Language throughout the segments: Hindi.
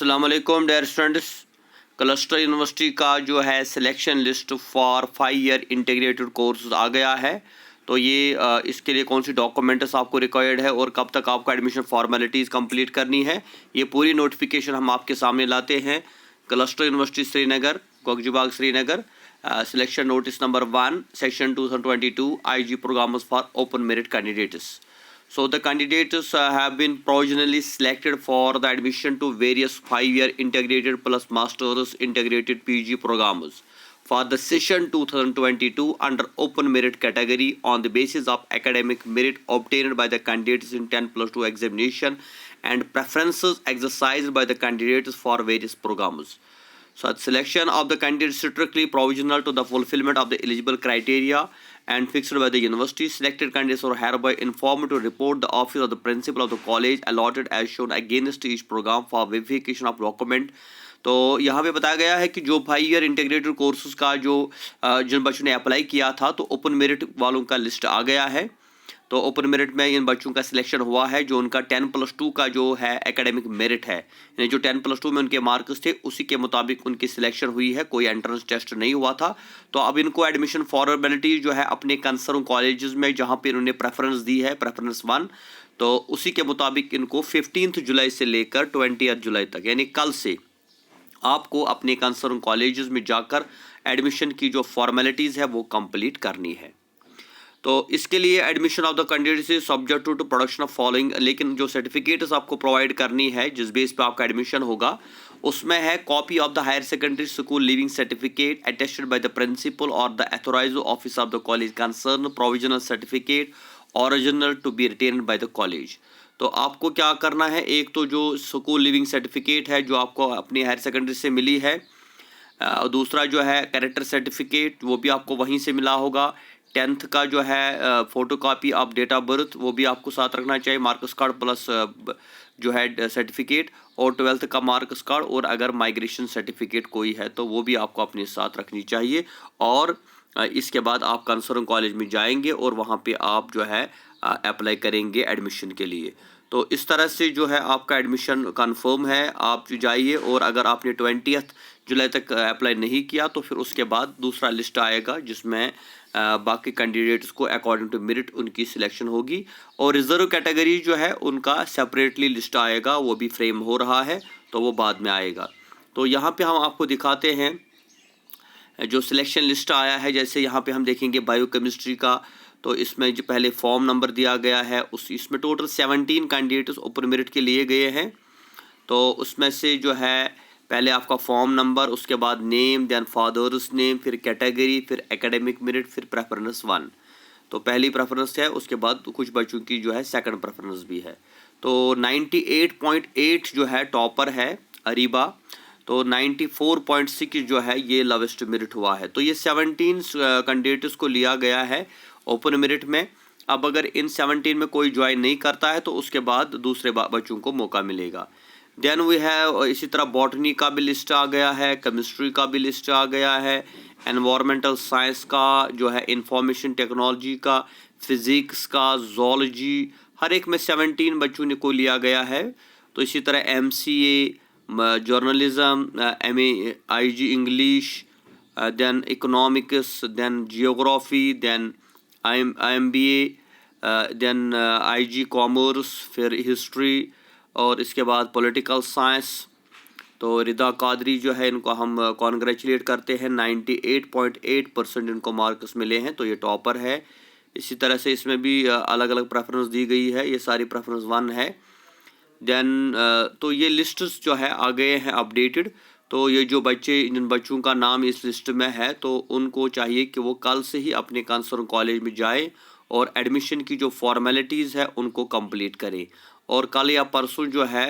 अस्सलाम वालेकुम डियर स्टूडेंट्स। क्लस्टर यूनिवर्सिटी का जो है selection list for 5 year integrated course आ गया है। तो ये इसके लिए कौन सी डॉक्यूमेंट्स आपको रिक्वायर्ड है और कब तक आपको एडमिशन फॉर्मेलिटीज़ कंप्लीट करनी है, ये पूरी नोटिफिकेशन हम आपके सामने लाते हैं। Cluster university Srinagar, Kokjibagh Srinagar, selection notice number 1 section 2022 IG programmes for open merit candidates. So the candidates have been provisionally selected for the admission to various 5-year integrated plus master's integrated PG programs for the session 2022 under open merit category on the basis of academic merit obtained by the candidates in 10+2 examination and preferences exercised by the candidates for various programs. Such selection of the candidates is strictly provisional to the fulfillment of the eligible criteria and fixed by the university. Selected candidates are hereby informed to report the office of the principal of the college allotted as shown against each program for verification of document. तो यहाँ पे बताया गया है कि जो 5 ईयर इंटीग्रेटेड कोर्सेज का जो जिन बच्चों ने अप्लाई किया था तो ओपन मेरिट वालों का लिस्ट आ गया है। तो ओपन मेरिट में इन बच्चों का सिलेक्शन हुआ है जो उनका 10+2 का जो है एकेडमिक मेरिट है, यानी जो 10+2 में उनके मार्क्स थे उसी के मुताबिक उनकी सिलेक्शन हुई है, कोई एंट्रेंस टेस्ट नहीं हुआ था। तो अब इनको एडमिशन फॉर्मेलिटी जो है अपने कंसर्न कॉलेजेस में जहाँ पे इन्होंने प्रेफरेंस दी है, प्रेफरेंस 1, तो उसी के मुताबिक इनको 15 जुलाई से लेकर 20 जुलाई तक यानी कल से आपको अपने कंसर्न कॉलेजेस में जाकर एडमिशन की जो फॉर्मेलिटीज़ है वो कंप्लीट करनी है। तो इसके लिए admission of the candidates is subject to production of following, लेकिन जो सर्टिफिकेट्स आपको प्रोवाइड करनी है जिस बेस पे आपका एडमिशन होगा उसमें है copy of the higher secondary school leaving certificate attested by the principal और the authorised office of the college concern, provisional certificate original to be retained by the college. तो आपको क्या करना है, एक तो जो स्कूल लिविंग सर्टिफिकेट है जो आपको अपनी हायर सेकेंडरी से मिली है, दूसरा जो है कैरेक्टर सर्टिफिकेट वो भी आपको वहीं से मिला होगा, 10th का जो है photo copy of date of birth वो भी आपको साथ रखना चाहिए, मार्क्स कार्ड प्लस जो है सर्टिफिकेट, और 12th का मार्क्स कार्ड, और अगर माइग्रेशन सर्टिफिकेट कोई है तो वो भी आपको अपने साथ रखनी चाहिए। और इसके बाद आप कंसर्न कॉलेज में जाएंगे और वहाँ पे आप जो है अप्लाई करेंगे एडमिशन के लिए। तो इस तरह से जो है आपका एडमिशन कंफर्म है, आप जाइए। और अगर आपने 20 जुलाई तक अप्लाई नहीं किया तो फिर उसके बाद दूसरा लिस्ट आएगा जिसमें बाकी कैंडिडेट्स को अकॉर्डिंग टू मेरिट उनकी सिलेक्शन होगी, और रिजर्व कैटेगरी जो है उनका सेपरेटली लिस्ट आएगा, वो भी फ्रेम हो रहा है तो वो बाद में आएगा। तो यहाँ पे हम आपको दिखाते हैं जो सिलेक्शन लिस्ट आया है। जैसे यहाँ पे हम देखेंगे बायोकेमिस्ट्री का, तो इसमें जो पहले फॉर्म नंबर दिया गया है इसमें टोटल 17 कैंडिडेट्स ओपन मेरिट के लिए गए हैं। तो उसमें से जो है पहले आपका फॉर्म नंबर, उसके बाद नेम, देन फादर्स नेम, फिर कैटेगरी, फिर एकेडमिक मेरिट, फिर प्रेफरेंस 1। तो पहली प्रेफरेंस है, उसके बाद कुछ बच्चों की जो है सेकंड प्रेफरेंस भी है। तो 98.8 जो है टॉपर है अरीबा, तो 94.6 जो है ये लोवेस्ट मेरिट हुआ है। तो ये 17 कैंडिडेट्स को लिया गया है ओपन मेरिट में। अब अगर इन 17 में कोई ज्वाइन नहीं करता है तो उसके बाद दूसरे बच्चों को मौका मिलेगा। देन वी है इसी तरह बॉटनी का भी लिस्ट आ गया है, केमिस्ट्री का भी लिस्ट आ गया है, एनवायरमेंटल साइंस का जो है, इंफॉर्मेशन टेक्नोलॉजी का, फिज़िक्स का, जोलॉजी, हर एक में 17 बच्चों ने को लिया गया है। तो इसी तरह MCA, journalism, MA IG English, then economics, then geography, then IMBA, then IG commerce, फिर हिस्ट्री, और इसके बाद पॉलिटिकल साइंस। तो रिदा कादरी जो है इनको हम कॉन्ग्रेचुलेट करते हैं, 98.8% इनको मार्क्स मिले हैं, तो ये टॉपर है। इसी तरह से इसमें भी अलग अलग प्रेफरेंस दी गई है, ये सारी प्रेफरेंस 1 है। देन तो ये लिस्ट जो है आ गए हैं अपडेटेड। तो ये जो बच्चे, जिन बच्चों का नाम इस लिस्ट में है तो उनको चाहिए कि वो कल से ही अपने कंसर्न कॉलेज में जाएं और एडमिशन की जो फॉर्मेलिटीज़ है उनको कंप्लीट करें। और कल या परसों जो है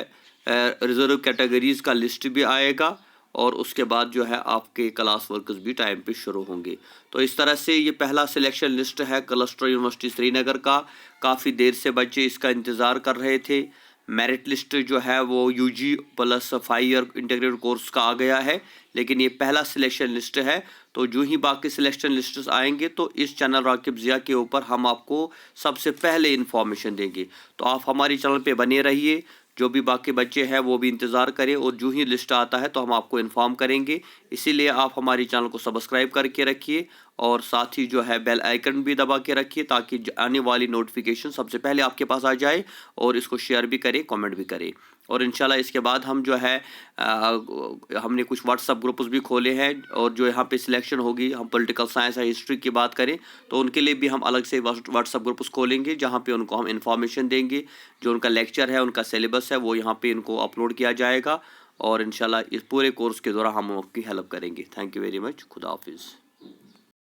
रिजर्व कैटेगरीज़ का लिस्ट भी आएगा, और उसके बाद जो है आपके क्लास वर्कर्स भी टाइम पे शुरू होंगे। तो इस तरह से ये पहला सिलेक्शन लिस्ट है क्लस्टर यूनिवर्सिटी श्रीनगर का। काफ़ी देर से बच्चे इसका इंतज़ार कर रहे थे। मेरिट लिस्ट जो है वो UG plus 5 year integrated course का आ गया है, लेकिन ये पहला सिलेक्शन लिस्ट है। तो जो ही बाकी सिलेक्शन लिस्ट्स आएंगे तो इस चैनल राकिब ज़िया के ऊपर हम आपको सबसे पहले इन्फॉर्मेशन देंगे। तो आप हमारी चैनल पे बने रहिए, जो भी बाकी बच्चे हैं वो भी इंतज़ार करें, और जो ही लिस्ट आता है तो हम आपको इन्फॉर्म करेंगे। इसीलिए आप हमारे चैनल को सब्सक्राइब करके रखिए और साथ ही जो है बेल आइकन भी दबा के रखिए, ताकि आने वाली नोटिफिकेशन सबसे पहले आपके पास आ जाए। और इसको शेयर भी करें, कमेंट भी करें। और इंशाल्लाह इसके बाद हम जो है हमने कुछ व्हाट्सअप ग्रुप्स भी खोले हैं, और जो यहाँ पे सिलेक्शन होगी, हम पॉलिटिकल साइंस या हिस्ट्री की बात करें तो उनके लिए भी हम अलग से व्हाट्सअप ग्रुप्स खोलेंगे, जहाँ पे उनको हम इन्फॉर्मेशन देंगे। जो उनका लेक्चर है, उनका सिलेबस है, वो यहाँ पे इनको अपलोड किया जाएगा, और इंशाल्लाह इस पूरे कोर्स के दौरान हम आपकी हेल्प करेंगे। Thank you very much. खुदा हाफिज़।